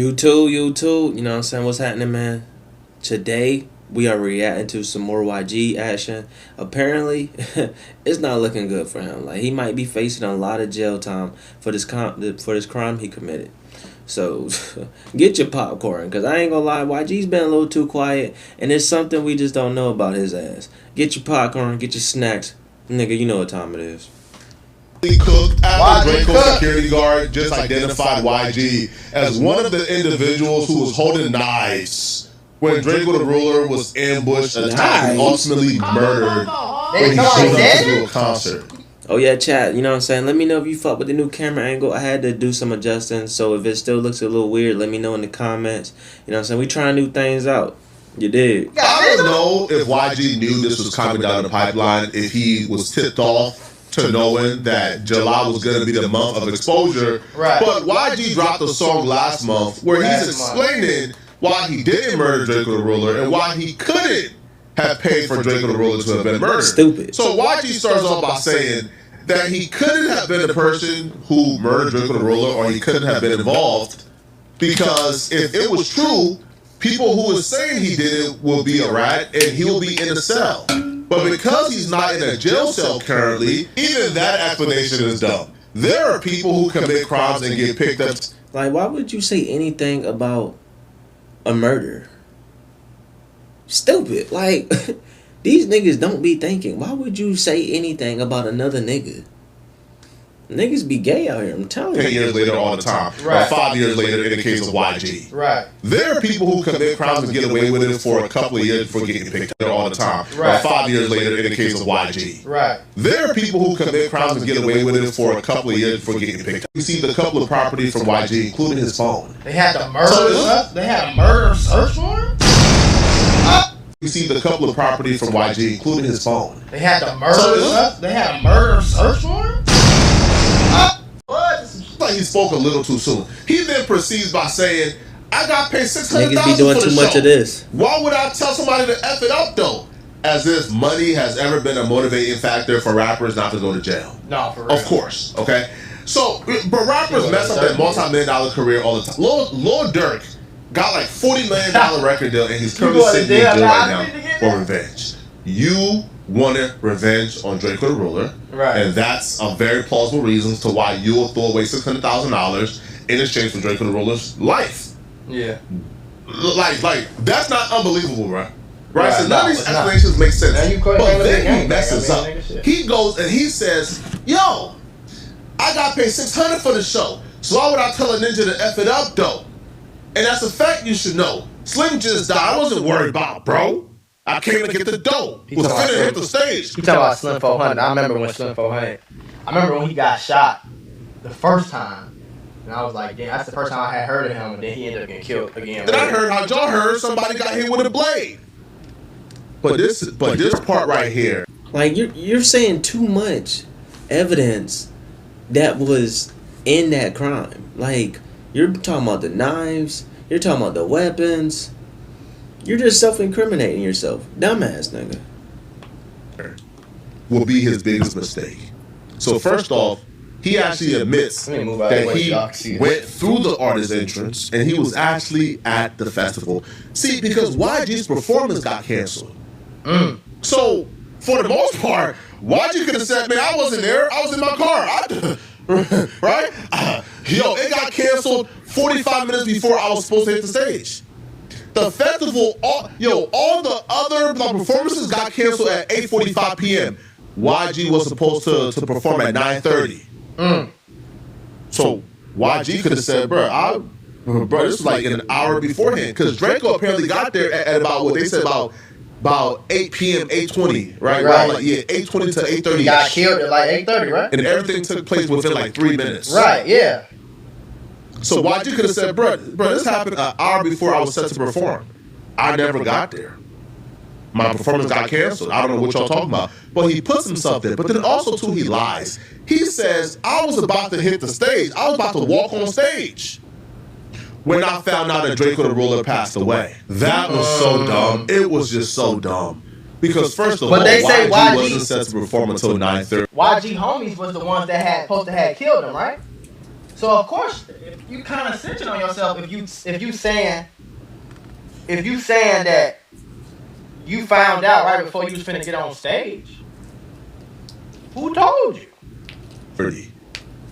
YouTube, you know what I'm saying? What's happening, man? Today, we are reacting to some more YG action. Apparently, it's not looking good for him. Like, he might be facing a lot of jail time for this crime he committed. So, get your popcorn, because I ain't gonna lie, YG's been a little too quiet, and it's something we just don't know about his ass. Get your popcorn, get your snacks. Nigga, you know what time it is. Cooked after Drakeo security guard just identified YG as one of the individuals who was holding knives when Drakeo the Ruler was ambushed, attacked, and ultimately murdered when he showed up to do a concert. Oh yeah, chat, you know what I'm saying? Let me know if you fuck with the new camera angle. I had to do some adjusting, so if it still looks a little weird, let me know in the comments. You know what I'm saying? We trying new things out. You dig? I don't know if YG knew this was coming down the pipeline, if he was tipped off to knowing that July was going to be the month of exposure. Right. But YG dropped a song last month where he's explaining why he didn't murder Drakeo the Ruler and why he couldn't have paid for Drakeo the Ruler to have been murdered. Stupid. So YG starts off by saying that he couldn't have been the person who murdered Drakeo the Ruler, or he couldn't have been involved, because if it was true, people who were saying he did it will be a rat and he'll be in a cell. But because he's not in a jail cell currently, even that explanation is dumb. There are people who commit crimes and get picked up. Like, why would you say anything about a murder? Stupid. Like, these niggas don't be thinking. Why would you say anything about another nigga? Niggas be gay out here, I'm telling you. 10 years later all the time. Right. Or 5 years later in the case of YG. Right. There are people who commit crimes and get away with it for a couple of years before getting picked up all the time. Right. Or 5 years later in the case of YG. Right. There are people who commit crimes and get away with it for a couple of years before getting picked up. We see a couple of properties from YG, including his phone. They had the murder. They had a murder search warrant. We see a couple of properties from YG, including his phone. They had the murder. They had a murder search warrant. What? Like he spoke a little too soon. He then proceeds by saying, "I got paid $600,000 Niggas be doing for the too show. much of this. Why would I tell somebody to F it up though?" As if money has ever been a motivating factor for rappers not to go to jail. No, for real. Of course, okay. So, but rappers mess up their multi-million-dollar career all the time. Lil Durk got like $40 million record deal, and he's currently sitting in jail right now for revenge. You wanted revenge on Drakeo the Ruler, right? And that's a very plausible reason to why you will throw away $600,000 in exchange for Drakeo the Ruler's life. Yeah. Like that's not unbelievable, right? Right, so No, none of these explanations make sense. But then he messes up. He goes and he says, "Yo, I got paid $600 for the show, so why would I tell a ninja to F it up though?" And that's a fact you should know. Slim just died. I wasn't worried about, bro. I came to get the dough. Was finna hit the stage. You talking about Slim 400? I remember when Slim 400. I remember when he got shot the first time, and I was like, "Damn, that's the first time I had heard of him." And then he ended up getting killed again. Then I heard how y'all heard somebody got hit with a blade. But this part right here. Like, you're saying too much evidence that was in that crime. Like, you're talking about the knives, you're talking about the weapons. You're just self-incriminating yourself. Dumbass nigga. Will be his biggest mistake. So first off, he actually admits that he went through the artist entrance and he was actually at the festival. See, because YG's performance got canceled. So for the most part, YG could have said, "Man, I wasn't there. I was in my car." Right? Yo, it got canceled 45 minutes before I was supposed to hit the stage. The festival, all the other performances got canceled at 8:45 p.m. YG was supposed to perform at 9:30. So YG could have said, bro, this was like an hour beforehand, because Drakeo apparently got there at about what they said about 8 p.m., 8:20, right? Like, yeah, 8:20 to 8:30. He got killed at like 8:30, right? And everything took place within like 3 minutes. Right, yeah. So YG could have said, bro, this happened an hour before I was set to perform. I never got there. My performance got canceled. I don't know what y'all talking about. But he puts himself there. But then also, too, he lies. He says, I was about to hit the stage. I was about to walk on stage when I found out that Drakeo the Ruler passed away. That was so dumb. It was just so dumb. Because first of all, they say YG wasn't set to perform until 9:30. YG homies was the ones that had supposed to have killed him, right? So of course, if you kind of snitching on yourself, if you saying that you found out right before you was finna get on stage, who told you?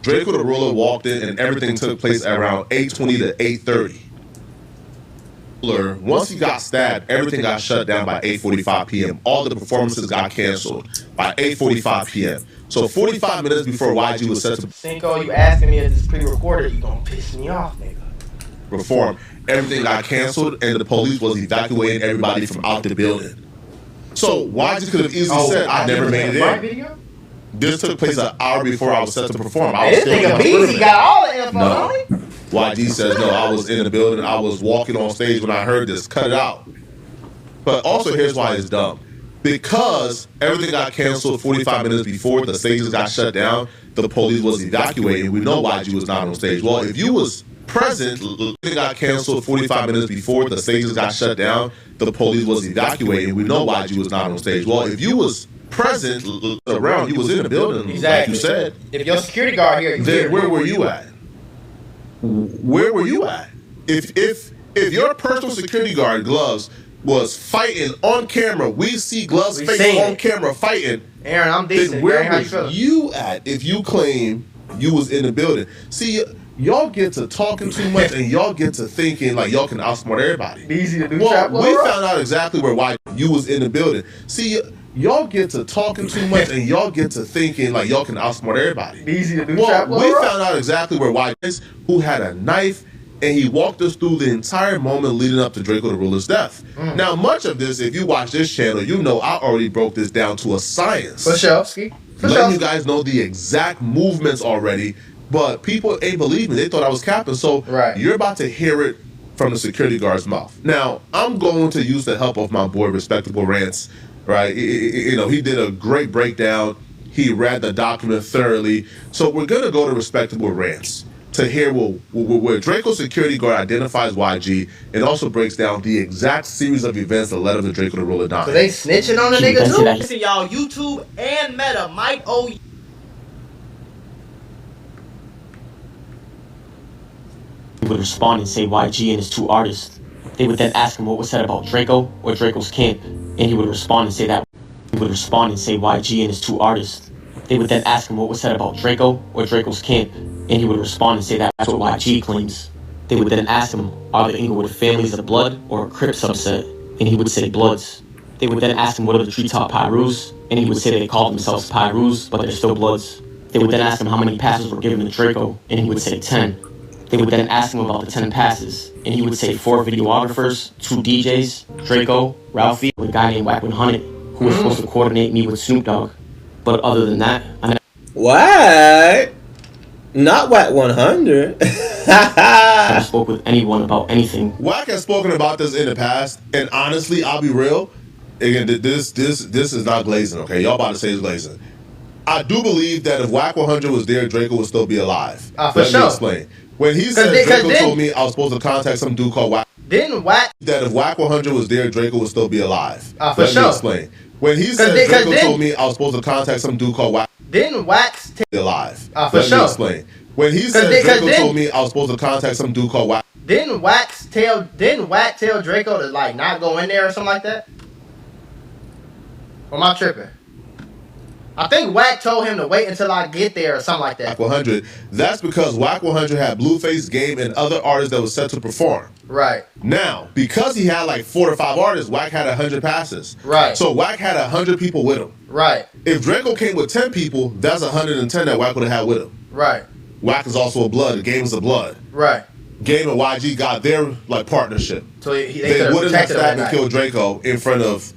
Draco the Ruler walked in and everything took place at around 8:20 to 8:30. Once he got stabbed, everything got shut down by 8:45 p.m. All the performances got canceled by 8:45 p.m. So 45 minutes before YG was set to Cinco, you asking me if this pre-recorded, you gonna piss me off, nigga. perform, everything got canceled and the police was evacuating everybody from out the building. So YG could have easily said, I never made it in. This took place an hour before I was set to perform. This nigga Beezy got all the info, no. YG says, no, I was in the building. I was walking on stage when I heard this. Cut it out. But also, here's why it's dumb. Because everything got canceled 45 minutes before the stages got shut down, the police was evacuating. We know YG was not on stage. Well, if you was present, everything got canceled 45 minutes before the stages got shut down, the police was evacuating. We know YG was not on stage. Well, if you was present around, you was in the building, exactly. Like you said. If your security guard here, then where were you at? Where were you at? If your personal security guard gloves was fighting on camera, we see gloves face on camera fighting. Aaron, I'm decent. Then where was you at if you claim you was in the building? See, y'all get to talking too much and y'all get to thinking like y'all can outsmart everybody. Easy to do. Well, we found out exactly why you was in the building. See, y'all get to talking too much and y'all get to thinking like y'all can outsmart everybody. Easy to do. Well, we found out exactly why who had a knife and he walked us through the entire moment leading up to Draco the Ruler's death. Now, much of this, if you watch this channel, you know I already broke this down to a science. For sure. Letting you guys know the exact movements already, but people ain't believe me. They thought I was capping. So you're about to hear it from the security guard's mouth. Now, I'm going to use the help of my boy, Respectable Rants, right? You know, he did a great breakdown. He read the document thoroughly. So we're going to go to Respectable Rants to hear where Draco's security guard identifies YG and also breaks down the exact series of events that led up to Draco the Ruler dying. So they snitching on the nigga too? Listen, y'all, YouTube and Meta might owe you. He would respond and say YG and his two artists. They would then ask him what was said about Draco or Draco's camp, and he would respond and say that. He would respond and say YG and his two artists. They would then ask him what was said about Draco or Draco's camp, and he would respond and say that's what YG claims. They would then ask him, are the Inglewood families a blood or a Crip subset? And he would say Bloods. They would then ask him what are the Treetop Pyrus, and he would say they call themselves Pyrus, but they're still Bloods. They would then ask him how many passes were given to Draco, and he would say 10. They would then ask him about the 10 passes, and he would say 4 videographers, 2 DJs, Draco, Ralphie, a guy named Wack 100, who was supposed to coordinate me with Snoop Dogg. But other than that, What? Not Wack 100. never spoke with anyone about anything. Wack has spoken about this in the past, and honestly, I'll be real. Again, this is not glazing, okay? Y'all about to say it's glazing. I do believe that if Wack 100 was there, Draco would still be alive. For Let me explain. When he said Draco told me I was supposed to contact some dude called Wack. Didn't Wack that if Wack 100 was there, Draco would still be alive. Let me explain. When he said Draco told me I was supposed to contact some dude called Wack. Didn't Wax alive? Let me explain. When he said Draco told me I was supposed to contact some dude called Wack. Didn't Wack tell Draco to like not go in there or something like that? Or am I tripping? I think Wack told him to wait until I get there or something like that. Wack 100. That's because Wack 100 had Blueface, Game, and other artists that was set to perform. Right. Now, because he had like 4 to 5 artists, Wack had 100 passes. Right. So Wack had 100 people with him. Right. If Draco came with 10 people, that's 110 that Wack would have had with him. Right. Wack is also a blood. The Game is a blood. Right. Game and YG got their like partnership. So they wouldn't have stabbed and killed Draco in front of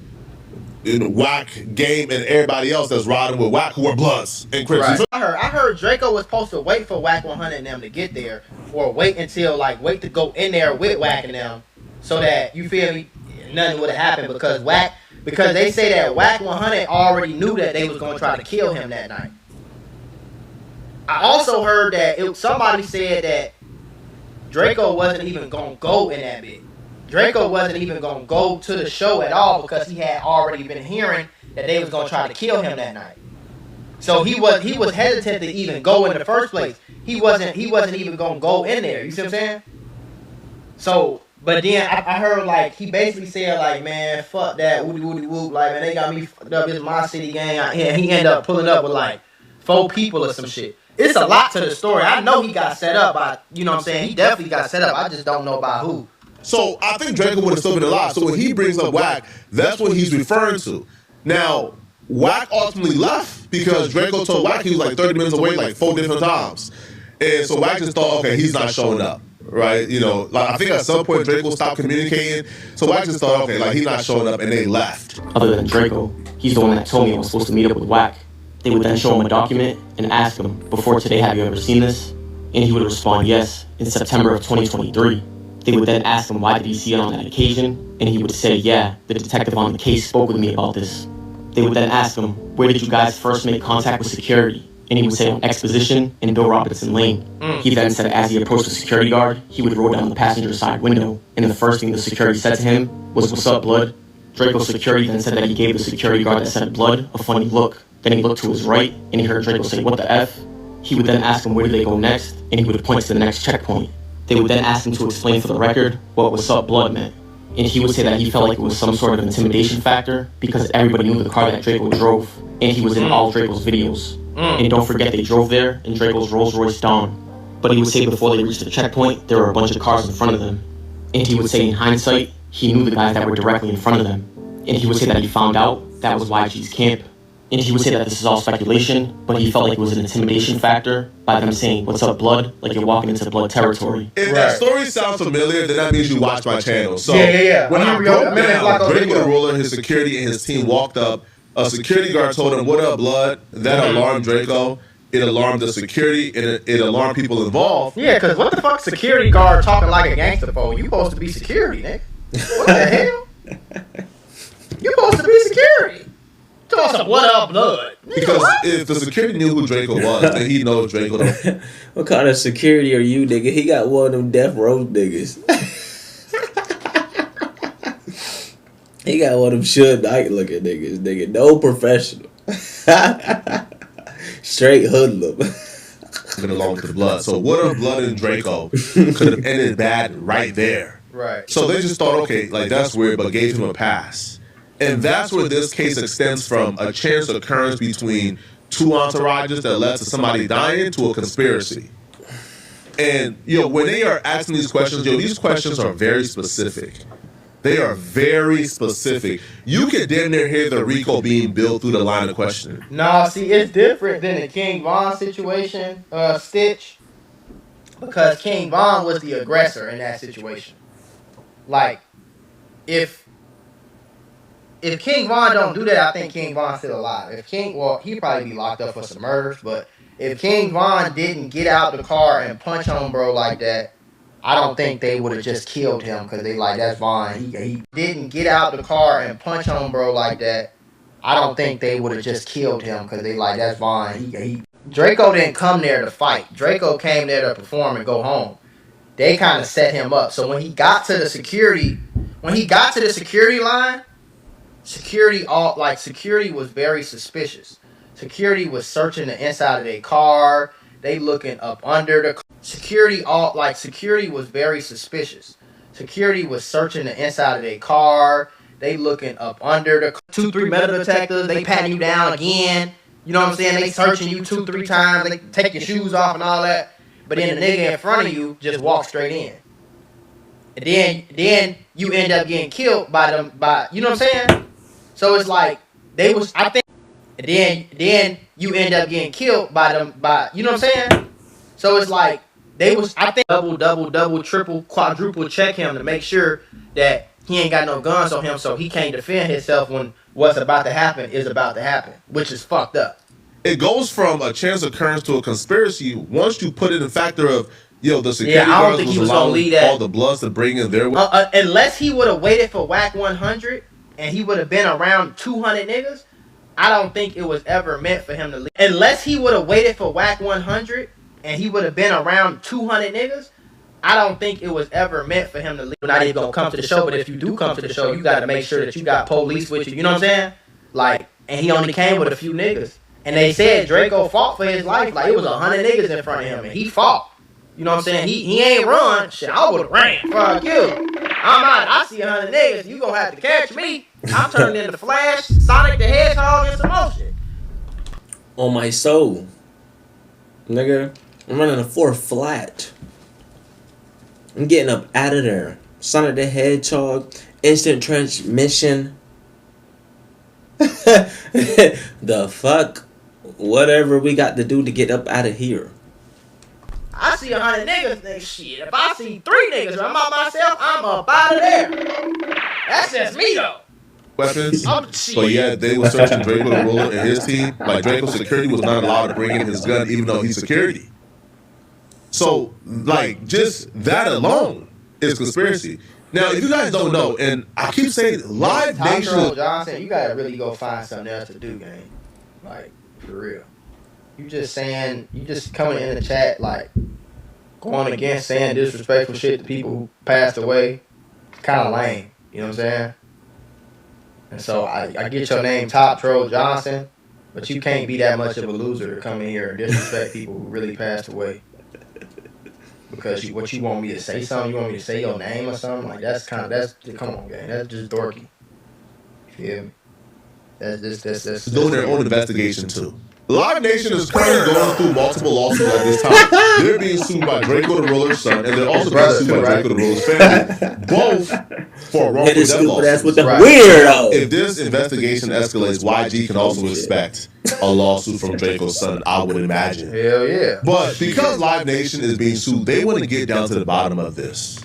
Wack, Game, and everybody else that's riding with Wack who are Bloods and Crips. Right. I heard Draco was supposed to wait for Wack 100 and them to get there, or wait to go in there with Wack and them, so that you feel me, nothing would have happened because they say that Wack 100 already knew that they was gonna try to kill him that night. I also heard that somebody said that Draco wasn't even gonna go in that bit. Draco wasn't even going to go to the show at all because he had already been hearing that they was going to try to kill him that night. So he was hesitant to even go in the first place. He wasn't even gonna go in there. You see what I'm saying? So, but then I heard like he basically said like, man, fuck that, woody woody whoop, like man, they got me fucked up. It's my city gang out here. He ended up pulling up with like 4 people or some shit. It's a lot to the story. I know he got set up by, you know what I'm saying? He definitely got set up. I just don't know by who. So I think Draco would have still been alive. So when he brings up Wack, that's what he's referring to. Now, Wack ultimately left because Draco told Wack he was like 30 minutes away like 4 different times. And so Wack just thought, okay, he's not showing up. Right? You know, like I think at some point Draco stopped communicating. So Wack just thought, okay, like he's not showing up, and they left. Other than Draco, he's the one that told me I was supposed to meet up with Wack. They would then show him a document and ask him, before today, have you ever seen this? And he would respond yes, in September of 2023. They would then ask him why did he see it on that occasion, and he would say, yeah, the detective on the case spoke with me about this. They would then ask him, where did you guys first make contact with security? And he would say on Exposition in Bill Robinson Lane. He then said as he approached the security guard, he would roll down the passenger side window, and the first thing the security said to him was, what's up, blood? Draco's security then said that he gave the security guard that said blood a funny look. Then he looked to his right, and he heard Draco say, what the F? He would then ask him where do they go next, and he would point to the next checkpoint. They would then ask him to explain for the record what what's up blood meant. And he would say that he felt like it was some sort of intimidation factor because everybody knew the car that Draco drove, and he was in all Draco's videos. And don't forget they drove there in Draco's Rolls Royce Dawn. But he would say before they reached the checkpoint, there were a bunch of cars in front of them. And he would say in hindsight, he knew the guys that were directly in front of them. And he would say that he found out that was YG's camp. And he would say that this is all speculation, but he felt like it was an intimidation factor by them saying, what's up, blood? Like you're walking into blood territory. If that story sounds familiar, then that means you watch my channel. So Yeah. when I broke down, Draco the Ruler, his security, and his team walked up. A security guard told him, what up, blood? That alarmed Draco. It alarmed the security, and it alarmed people involved. Yeah, because what the fuck security guard talking like a gangster for? You supposed to be security, nigga. What the hell? You supposed to be security. Toss some what up, blood. Because if the security knew who Draco was, then he knows Draco. What kind of security are you, nigga? He got one of them death row niggas. He got one of them Suge Knight looking niggas, nigga. No professional. Straight hoodlum. Along with the blood. So what if blood and Draco could have ended bad right there? Right. So they just thought, okay, like that's weird, but gave him a pass. And that's where this case extends from a chance occurrence between 2 entourages that led to somebody dying to a conspiracy. And, when they are asking these questions, these questions are very specific. They are very specific. You can damn near hear the RICO being built through the line of questioning. No, see, it's different than the King Von situation, Stitch. Because King Von was the aggressor in that situation. Like, if King Von don't do that, I think King Von's still alive. He'd probably be locked up for some murders, but if King Von didn't get out the car and punch homebro like that, I don't think they would have just killed him because they like, that's Von. He didn't get out the car and punch homebro like that. I don't think they would have just killed him because they like, that's Von. Draco didn't come there to fight. Draco came there to perform and go home. They kind of set him up. So when he got to the security line, security was very suspicious. Security was searching the inside of their car. They looking up under the security was very suspicious. Security was searching the inside of their car. They looking up under the 2-3 metal detectors. They patting you down again. You know what I'm saying? They searching you 2-3 times. They take your shoes off and all that. But then the nigga in front of you just walks straight in. And then you end up getting killed by you know what I'm saying? So it's like then you end up getting killed by you know what I'm saying? So it's like double, triple, quadruple check him to make sure that he ain't got no guns on him, so he can't defend himself when what's about to happen is about to happen, which is fucked up. It goes from a chance occurrence to a conspiracy once you put it in factor of the security I don't think he was gonna leave that. All the bloods to bring in their way. Unless he would have waited for WAC 100 and he would have been around 200 niggas, I don't think it was ever meant for him to leave. Unless he would have waited for WAC 100 and he would have been around 200 niggas, I don't think it was ever meant for him to leave. We're not even gonna come to the show, but if you do come to the show, you got to make sure that you got police with you. You know what I'm saying? Like, and he only came with a few niggas. And they said Draco fought for his life. Like, it was 100 niggas in front of him, and he fought. You know what I'm saying? He ain't run. Shit, I would have ran. Fuck you. I'm out. I see 100 niggas. You gonna have to catch me. I'm turning into Flash, Sonic the Hedgehog, and some more shit. On my soul. Nigga, I'm running a 4 flat. I'm getting up out of there. Sonic the Hedgehog, instant transmission. The fuck? Whatever we got to do to get up out of here. I see 100 niggas, shit. If I see 3 niggas, I'm by myself, I'm up out of there. That's just me, though. Weapons. So yeah, they were searching Draco the Ruler and his team. Like, Draco's security was not allowed to bring in his gun, even though he's security. So, like, just that alone is conspiracy. Now, if you guys don't know, and I keep saying, Live Nation. Johnson, you gotta really go find something else to do, gang. Like, for real. You just saying, you just coming in the chat, like, going against saying disrespectful shit to people who passed away. It's kind of lame. You know what I'm saying? And so I get your name, Top Troll Johnson, but you can't be that much of a loser to come in here and disrespect people who really passed away. Because what you want me to say something? You want me to say your name or something? Like, that's come on, gang. That's just dorky. You feel me? That's doing their own investigation too. Live Nation is currently going through multiple lawsuits at this time. They're being sued by Draco the Ruler's son, and they're also being sued by Draco the Ruler's family, both for wrongful death lawsuits. With the weirdo. If this investigation escalates, YG can also expect a lawsuit from Draco's son, I would imagine. Hell yeah. But because Live Nation is being sued, they want to get down to the bottom of this.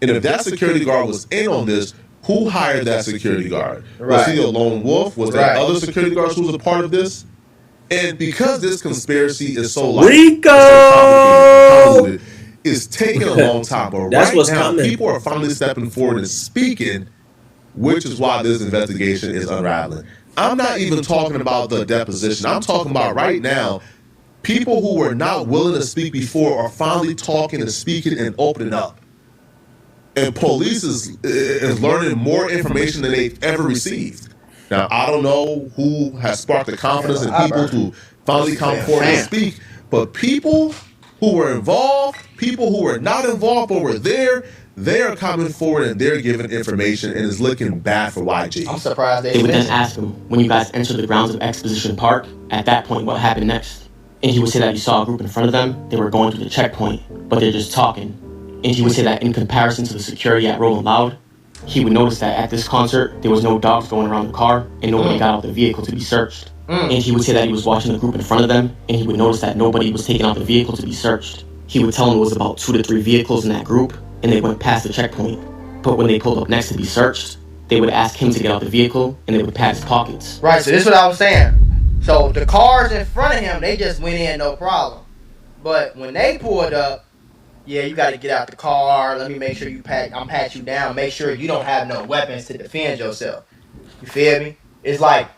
And if that security guard was in on this, who hired that security guard? Was he a lone wolf? Was there other security guards who was a part of this? And because this conspiracy is so Rico, complicated, it's taking a long time. But that's right what's now, coming. People are finally stepping forward and speaking, which is why this investigation is unraveling. I'm not even talking about the deposition. I'm talking about right now, people who were not willing to speak before are finally talking and speaking and opening up. And police is learning more information than they've ever received. Now, I don't know who has sparked the confidence in people to finally come forward and speak, but people who were involved, people who were not involved but were there, they are coming forward and they're giving information, and it's looking bad for YG. I'm surprised They would then ask him, when you guys entered the grounds of Exposition Park, at that point, what happened next? And he would say that he saw a group in front of them, they were going through the checkpoint, but they're just talking. And he would say that in comparison to the security at Rolling Loud, he would notice that at this concert, there was no dogs going around the car, and nobody got out the vehicle to be searched. And he would say that he was watching the group in front of them, and he would notice that nobody was taking out the vehicle to be searched. He would tell him it was about 2 to 3 vehicles in that group, and they went past the checkpoint. But when they pulled up next to be searched, they would ask him to get out the vehicle, and they would pat his pockets. Right, so this is what I was saying. So the cars in front of him, they just went in, no problem. But when they pulled up, yeah, you got to get out the car. Let me make sure I'm pat you down. Make sure you don't have no weapons to defend yourself. You feel me? It's like,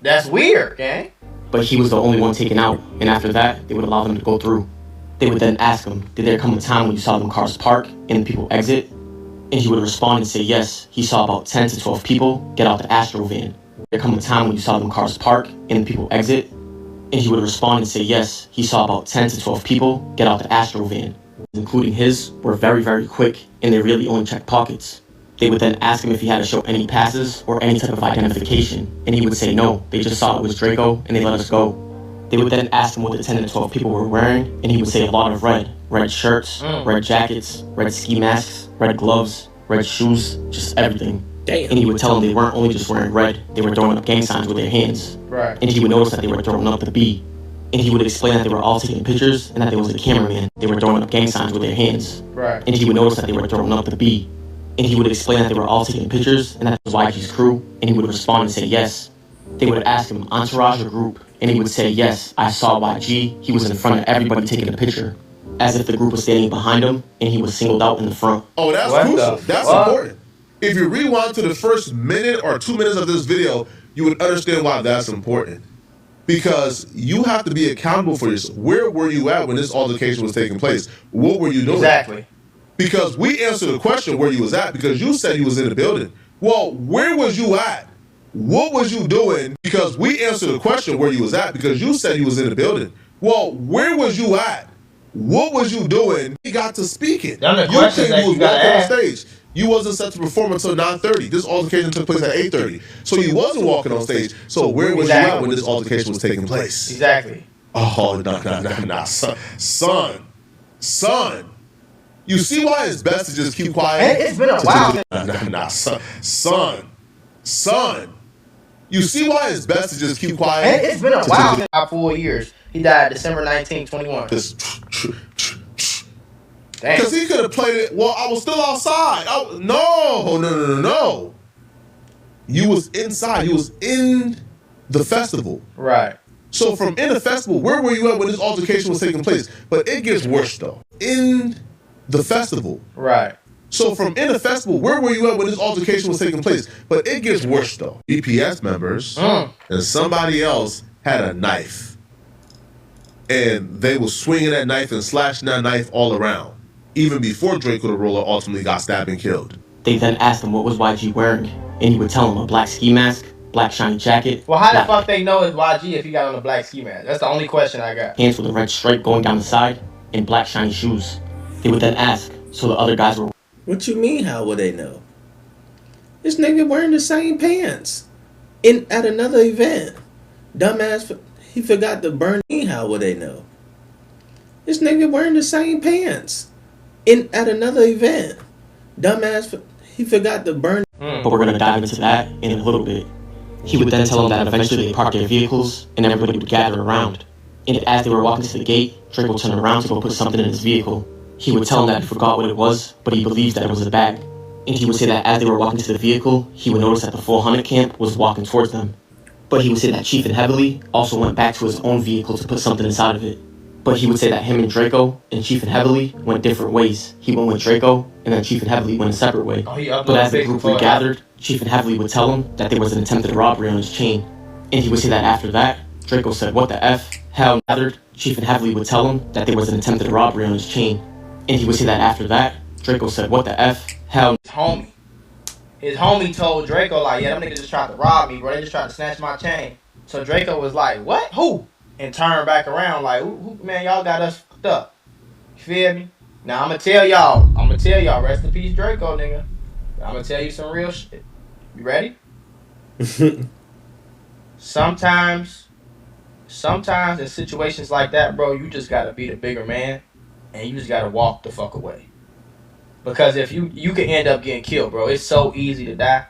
that's weird, gang. But he was the only one taken out, and after that, they would allow them to go through. They would then ask him, did there come a time when you saw them cars park and people exit? And he would respond and say yes, he saw about 10 to 12 people get out the Astro van. There come a time when you saw them cars park and people exit? And he would respond and say yes, he saw about 10 to 12 people get out the Astro van. Including his, were very, very quick, and they really only checked pockets. They would then ask him if he had to show any passes or any type of identification, and he would say no, they just saw it was Draco, and they let us go. They would then ask him what the 10 to 12 people were wearing, and he would say a lot of red shirts, red jackets, red ski masks, red gloves, red shoes, just everything. Damn. And he would tell them they weren't only just wearing red, they were throwing up gang signs with their hands. Right. And he would notice that they were throwing up the B. And he would explain that they were all taking pictures and that there was a cameraman. They were throwing up gang signs with their hands. Right. And he would notice that they were throwing up the B. And he would explain that they were all taking pictures and that was YG's crew. And he would respond and say yes. They would ask him, entourage or group? And he would say yes, I saw YG. He was in front of everybody taking a picture. As if the group was standing behind him and he was singled out in the front. Oh, that's crucial. That's important. If you rewind to the first minute or 2 minutes of this video, you would understand why that's important. Because you have to be accountable for yourself. Where were you at when this altercation was taking place? What were you doing? Exactly. Because we answered the question where you was at because you said you was in the building. Well, where was you at what was you doing? Because we answered the question where you was at because you said you was in the building. Well, where was you at? What was you doing? He got to speaking. Them the You questions claimed that you was you gotta walking on ask. stage. You wasn't set to perform until 9:30. This altercation took place at 8:30. So you wasn't walking on stage. So where was you at when this altercation was taking place? Exactly. Oh, nah, son. You see why it's best to just keep quiet? It's been a while. Nah, son. You see why it's best to just keep quiet? It's been a while. About 4 years. He died December 1921. Because he could have played it. Well, I was still outside. No. You was inside. You was in the festival. Right. So from in the festival, where were you at when this altercation was taking place? But it gets worse though. In the festival. Right. So from in the festival, where were you at when this altercation was taking place? But it gets worse though. EPS members and somebody else had a knife. And they were swinging that knife and slashing that knife all around. Even before Drakeo the Ruler ultimately got stabbed and killed. They then asked him what was YG wearing, and he would tell them a black ski mask, black shiny jacket. Well, how the fuck they know it's YG if he got on a black ski mask? That's the only question I got. Pants with a red stripe going down the side, and black shiny shoes. They would then ask, so the other guys were... What you mean, how would they know? This nigga wearing the same pants at another event. Dumbass, he forgot to burn. How would they know? This nigga wearing the same pants at another event. Dumbass, he forgot to burn. But we're going to dive into that in a little bit. He would then tell them that eventually they parked their vehicles and everybody would gather around. And as they were walking to the gate, Drakeo turned around to go put something in his vehicle. He would tell them that he forgot what it was, but he believes that it was a bag. And he would say that as they were walking to the vehicle, he would notice that the 400 camp was walking towards them. But he would say that Chief and Heavily also went back to his own vehicle to put something inside of it. But he would say that him and Drakeo and Chief and Heavily went different ways. He went with Drakeo, and then Chief and Heavily went a separate way. But as the group regathered, Chief and Heavily would tell him that there was an attempted robbery on his chain. And he would say that after that, Drakeo said, "What the F?" Hell, gathered, Chief and Heavily would tell him that there was an attempted robbery on his chain. And he would say that after that, Drakeo said, "What the F?" Hell. His homie told Drakeo, like, yeah, them niggas just tried to rob me, bro. They just tried to snatch my chain. So Drakeo was like, what? Who? And turned back around like, who, man, y'all got us fucked up. You feel me? Now, I'm going to tell y'all, rest in peace, Drakeo, nigga. I'm going to tell you some real shit. You ready? Sometimes in situations like that, bro, you just got to be the bigger man, and you just got to walk the fuck away. Because if you can end up getting killed, bro. It's so easy to die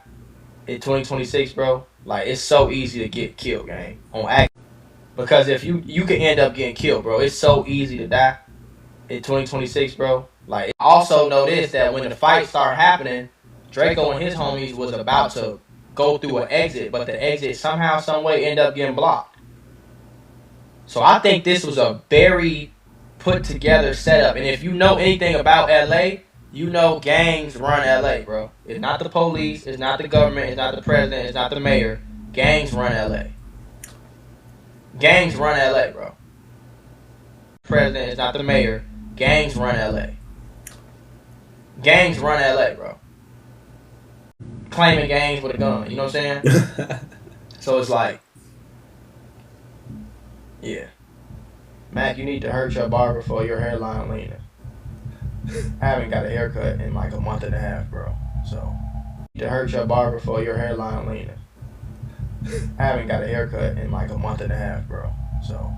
in 2026, bro. Like, it's so easy to get killed, gang. On act. Because if you can end up getting killed, bro. It's so easy to die in 2026, bro. Like, also know this, that when the fight started happening, Drakeo and his homies was about to go through an exit, but the exit somehow, some way ended up getting blocked. So I think this was a very put together setup. And if you know anything about LA, you know gangs run LA, bro. It's not the police, it's not the government, it's not the president, it's not the mayor. Gangs run LA. Gangs run LA, bro. President is not the mayor. Gangs run LA. Gangs run LA, bro. Claiming gangs with a gun, you know what I'm saying? So it's like, yeah. Mac, you need to hurt your barber for your hairline leaning. I haven't got a haircut in like a month and a half, bro. So, to hurt your barber for your hairline leaning. I haven't got a haircut in like a month and a half, bro. So.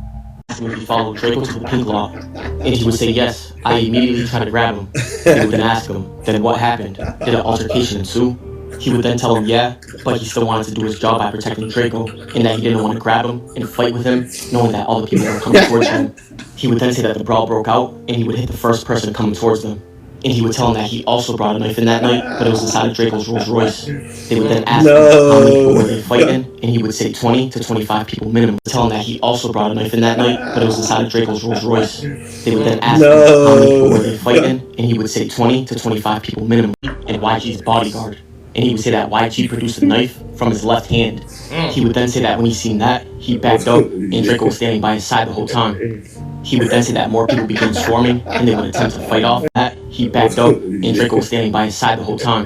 If he followed Drakeo to the pink loft, and he would say yes. I immediately tried to grab him. They would then ask him, then what happened? Did an altercation ensue? He would then tell him yeah, but he still wanted to do his job by protecting Drakeo, and that he didn't want to grab him and fight with him, knowing that all the people were coming towards him. He would then say that the brawl broke out, and he would hit the first person coming towards them. And he would tell him that he also brought a knife in that night, but it was inside of Drakeo's Rolls Royce. They would then ask him how many people were they fighting, and he would say 20 to 25 people minimum. Tell him that he also brought a knife in that night, but it was inside of Drakeo's Rolls Royce. They would then ask him how many people were they fighting, and he would say 20 to 25 people minimum, and YG's bodyguard. And he would say that YG produced a knife from his left hand. He would then say that when he seen that, he backed up, and Drakeo was standing by his side the whole time. He would then say that more people began swarming, and they would attempt to fight off that. He backed up, and Drakeo was standing by his side the whole time.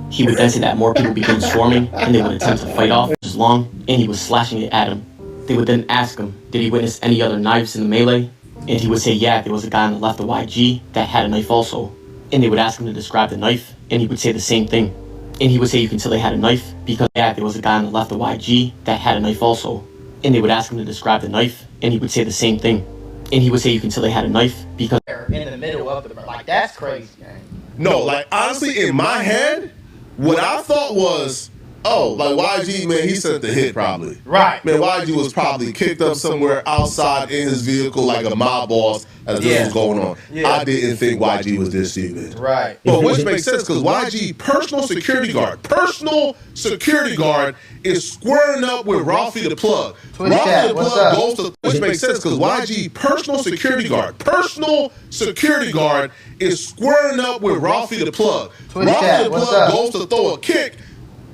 He would then say that more people began swarming, and they would attempt to fight off as long, and he was slashing it at him. They would then ask him, did he witness any other knives in the melee? And he would say, yeah, there was a guy on the left of YG that had a knife also. And they would ask him to describe the knife, and he would say the same thing. And he would say you can tell they had a knife because, yeah, there was a guy on the left of YG that had a knife also. And they would ask him to describe the knife, and he would say the same thing. And he would say you can tell they had a knife because in the middle of the like that's crazy, man. No, like honestly, in my head, what I thought was, oh, like YG, man, he sent the hit probably. Right. Man, YG was probably kicked up somewhere outside in his vehicle like a mob boss as this was going on. Yeah. I didn't think YG was this stupid. Right. But which makes sense because YG, personal security guard is squaring up with Ralphie the Plug. Twitch chat, what's up? Goes to, which makes sense because YG, personal security guard is squaring up with Ralphie the Plug. Twitch Ralphie chat, the what's Plug up? goes to throw a kick.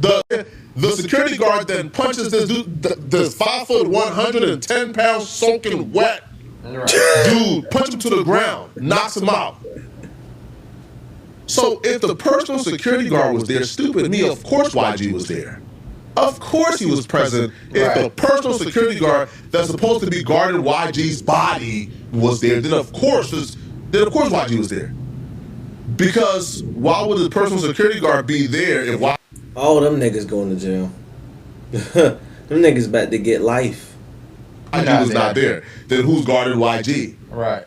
The security guard then punches this dude, this 5 foot 110 pounds soaking wet dude, punch him to the ground, knocks him out. So if the personal security guard was there, stupid me, of course YG was there. Of course he was present. If the personal security guard that's supposed to be guarding YG's body was there, then of course YG was there. Because why would the personal security guard be there if YG? All them niggas going to jail. Them niggas about to get life. YG was not there. Then who's guarding YG? Right.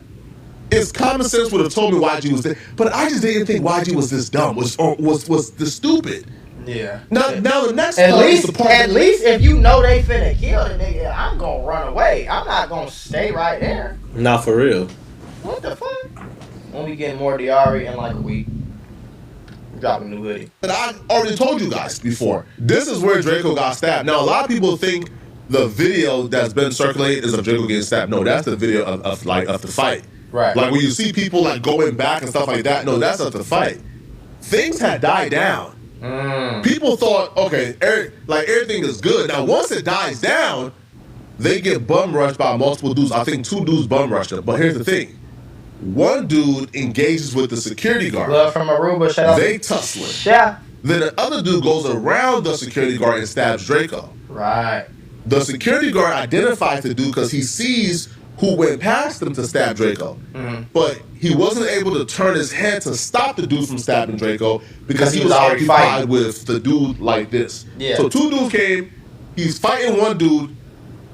It's common sense would have told me YG was there, but I just didn't think YG was this dumb, was this stupid. Yeah. Now the next At part is least, the part. at least if you know they finna kill the nigga, I'm gonna run away. I'm not gonna stay right there. Not for real. What the fuck? When we get more Diari in like a week, drop a new hoodie. But I already told you guys before. This is where Drakeo got stabbed. Now a lot of people think the video that's been circulated is of Drakeo getting stabbed. No, that's the video of the fight. Right. Like when you see people like going back and stuff like that. No, that's of the fight. Things had died down. People thought, okay, everything is good. Now once it dies down, they get bum rushed by multiple dudes. I think 2 dudes bum rushed them. But here's the thing. One dude engages with the security guard. Love from Aruba, shout out. They tussling. Yeah. Then the other dude goes around the security guard and stabs Drakeo. Right. The security guard identifies the dude because he sees who went past him to stab Drakeo. But he wasn't able to turn his head to stop the dude from stabbing Drakeo because he was already occupied fighting with the dude like this. Yeah. So 2 dudes came, he's fighting one dude,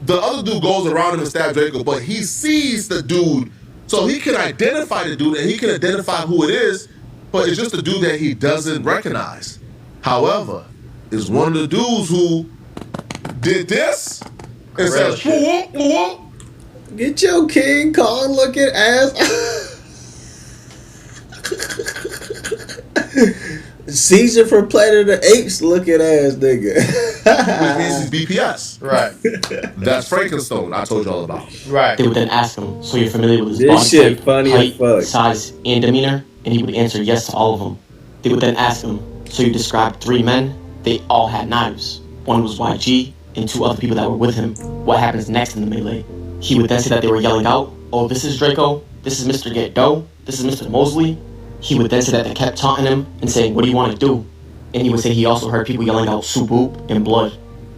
the other dude goes around him and stabs Drakeo, but he sees the dude, so he can identify the dude and he can identify who it is, but it's just a dude that he doesn't recognize. However, it's one of the dudes who did this and says, whoop, whoop. Get your King Kong looking ass. Caesar from Planet of the Apes looking ass nigga. Which means he's BPS. Right. That's Frankenstone I told y'all about. Right. they would then ask him, so you're familiar with his This body shit type, funny as height, fuck. size, and demeanor? And he would answer yes to all of them. They would then ask him, so you described 3 men, they all had knives. One was YG, and 2 other people that were with him. What happens next in the melee? He would then say that they were yelling out, oh, this is Drakeo, this is Mr. Get Dough, this is Mr. Mosley. He would then say that they kept taunting him and saying, what do you want to do? And he would say he also heard people yelling out Sue Whoop and Blood.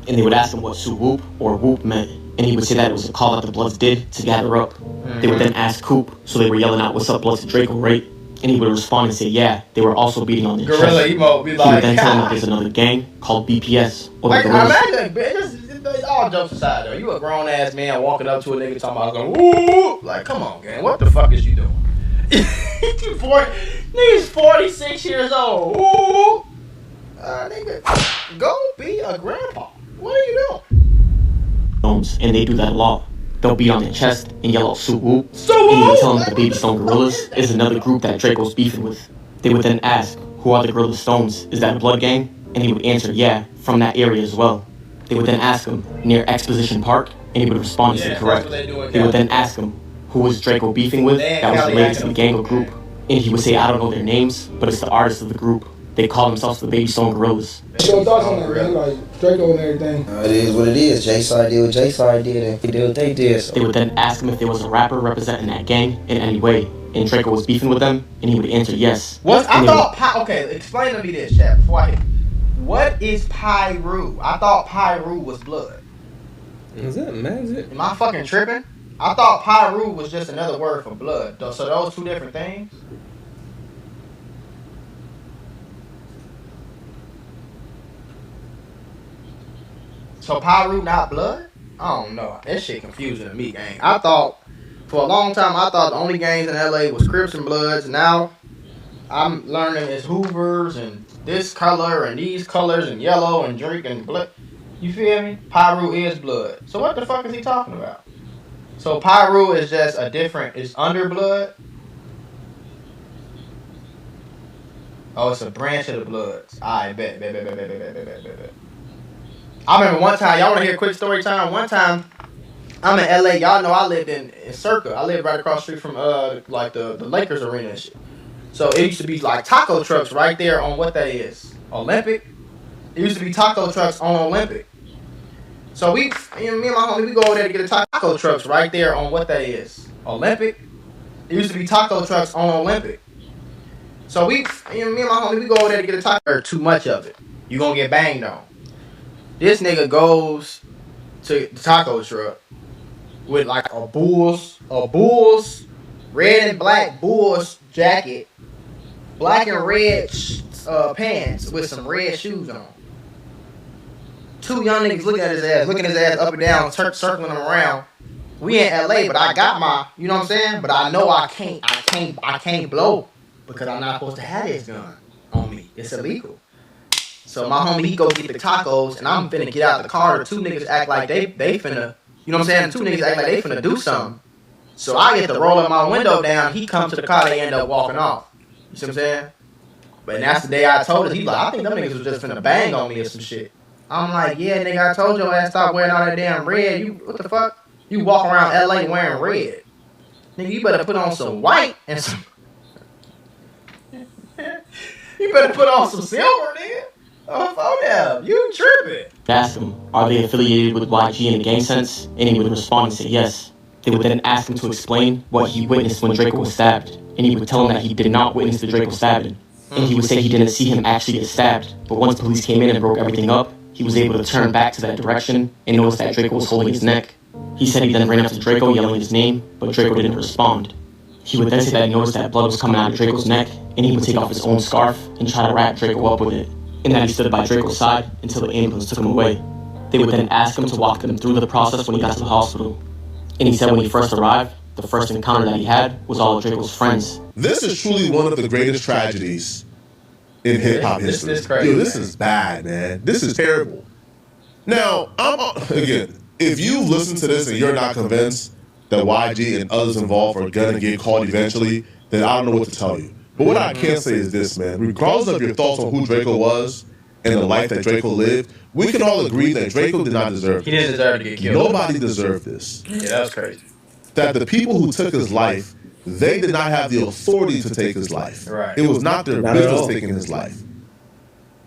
And they would ask him what Sue Whoop or Whoop meant. And he would say that it was a call that the Bloods did to gather up. They would then ask Coop, so they were yelling out, what's up, Blood to Drakeo, right? And he would respond and say, yeah, they were also beating on their Gorilla chest. emo be He like, would then tell him that there's another gang called BPS, or the like, Gorillas. imagine, this all jokes aside though. You a grown ass man walking up to a nigga talking about going, woo! Like, come on, gang, what the fuck is you doing? Nigga's 46 years old. Woo! Nigga, go be a grandpa. What are you doing? And they do that a lot. They'll beat on their chest and yell out Sue Whoop. Sue And he would Whoop! tell them that the Baby Stone Gorillas is another group that Draco's beefing with. They would then ask, who are the Gorilla Stones? Is that a blood gang? And he would answer, yeah, from that area as well. They would then ask him, near Exposition Park, and he would respond and say Yeah, correct. that's what they do in They would then Cali. ask him, who was Draco beefing with They ain't that was Cali related to the acting. gang or group. And he would say, I don't know their names, but it's the artists of the group. They call themselves the Baby Stone Gorillas. What's your thoughts on that, man? Like, Draco and everything. It is what it is. J-Side did what J-Side did, and he did what they did. So. They would then ask him if there was a rapper representing that gang in any way. and Draco was beefing with them, and he would answer yes. Okay, explain to me this, Chad, before I hit. What is Pyru? I thought Pyru was blood. Is that magic? Am I fucking tripping? I thought Pyru was just another word for blood. So those two different things? So Pyru not blood? I don't know. That shit confusing to me, gang. I thought, for a long time, I thought the only gangs in LA was Crips and Bloods. Now, I'm learning it's Hoovers and this color and these colors and yellow and drink and blood. You feel me? Pyru is blood. So what the fuck is he talking about? So Pyru is just a different, it's under blood? Oh, it's a branch of the Bloods. I bet. I remember one time, y'all want to hear a quick story time? One time, I'm in LA. Y'all know I lived in Circa. I lived right across the street from like the Lakers arena and shit. So it used to be like taco trucks right there on what that is, Olympic. It used to be taco trucks on Olympic. So me and my homie, we go over there to get a taco trucks right there on what that is, Olympic. It used to be taco trucks on Olympic. So me and my homie, we go over there to get a taco. Or too much of it, you gonna get banged on. This nigga goes to the taco truck with like a Bulls red and black Bulls jacket, black and red pants with some red shoes on. Two young niggas looking his ass up and down, circling him around. We in LA, but I got my, you know what I'm saying? But I know I can't blow because I'm not supposed to have this gun on me. It's illegal. So my homie, he go get the tacos, and I'm finna get out the car. The two niggas act like they finna, you know what I'm saying? The two niggas act like they finna do something. So I get to rolling my window down. He comes to the car, they end up walking off. You see what I'm saying? But that's the day I told us. He like, I think them niggas was just finna bang on me or some shit. I'm like, yeah, nigga, I told your ass stop wearing all that damn red. You, what the fuck? You walk around LA wearing red. Nigga, you better put on some white and some... You better put on some silver, nigga. Oh, yeah, you tripping. Ask him, are they affiliated with YG in the gang sense? And he would respond and say yes. They would then ask him to explain what he witnessed when Draco was stabbed, and he would tell them that he did not witness the Draco stabbing. And he would say he didn't see him actually get stabbed, but once police came in and broke everything up, he was able to turn back to that direction and notice that Draco was holding his neck. He said he then ran up to Draco yelling his name, but Draco didn't respond. He would then say that he noticed that blood was coming out of Draco's neck, and he would take off his own scarf and try to wrap Draco up with it, and that he stood by Draco's side until the ambulance took him away. They would then ask him to walk them through the process when he got to the hospital. And he said when he first arrived, the first encounter that he had was all of Draco's friends. This is truly one of the greatest tragedies in hip-hop history. This is bad, man. This is terrible. Now, again, if you listen to this and you're not convinced that YG and others involved are gonna get caught eventually, then I don't know what to tell you. But what I can say is this, man. Regardless of your thoughts on who Draco was and the life that Draco lived, we can all agree that Draco did not deserve this. He didn't deserve to get killed. Nobody deserved this. Yeah, that was crazy. That the people who took his life, they did not have the authority to take his life. Right. It was not their business taking his life.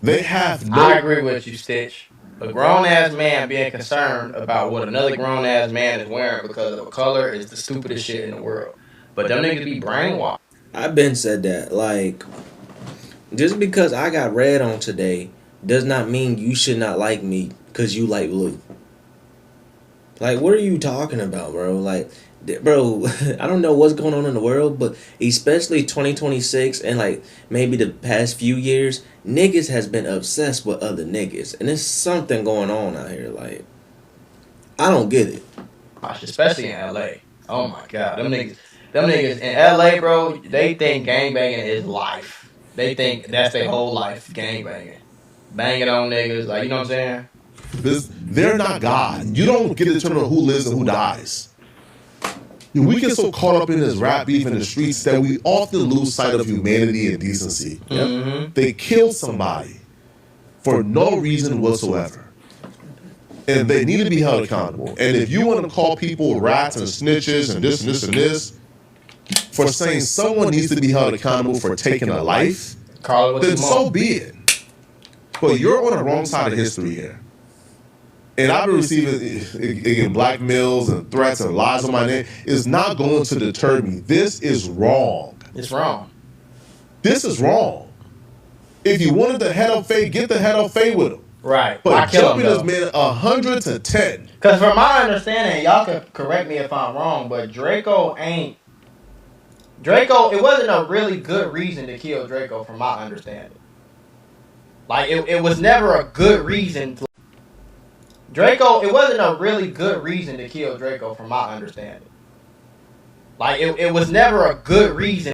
They have no... I agree with you, Stitch. A grown-ass man being concerned about what another grown-ass man is wearing because of a color is the stupidest shit in the world. But them niggas be brainwashed. I've been said that. Like, just because I got red on today does not mean you should not like me because you like blue. Like, what are you talking about, bro? Like, bro, I don't know what's going on in the world, but especially 2026 and like maybe the past few years, niggas has been obsessed with other niggas, and there's something going on out here. Like, I don't get it. Especially in LA. Oh my god, them niggas in LA, bro. They think gangbanging is life. They think that's their whole life, gangbanging, banging on niggas. Like, you know what I'm saying? They're not God. You don't get to determine who lives and who dies. We get so caught up in this rap beef in the streets that we often lose sight of humanity and decency. Mm-hmm. They kill somebody for no reason whatsoever. And they need to be held accountable. And if you want to call people rats and snitches and this and this and this, for saying someone needs to be held accountable for taking a life, then so be it. But you're on the wrong side of history here. and I've been receiving again blackmails and threats and lies on my name, is not going to deter me. This is wrong. It's wrong. This is wrong. If you wanted the head of fade, get the head of fade with him. Right. But jumping this him, man 100 to 10. Because from my understanding, y'all can correct me if I'm wrong, but Drakeo, it wasn't a really good reason to kill Drakeo from my understanding. Like, it was never a good reason to... it wasn't a really good reason to kill Drakeo from my understanding. Like, it was never a good reason.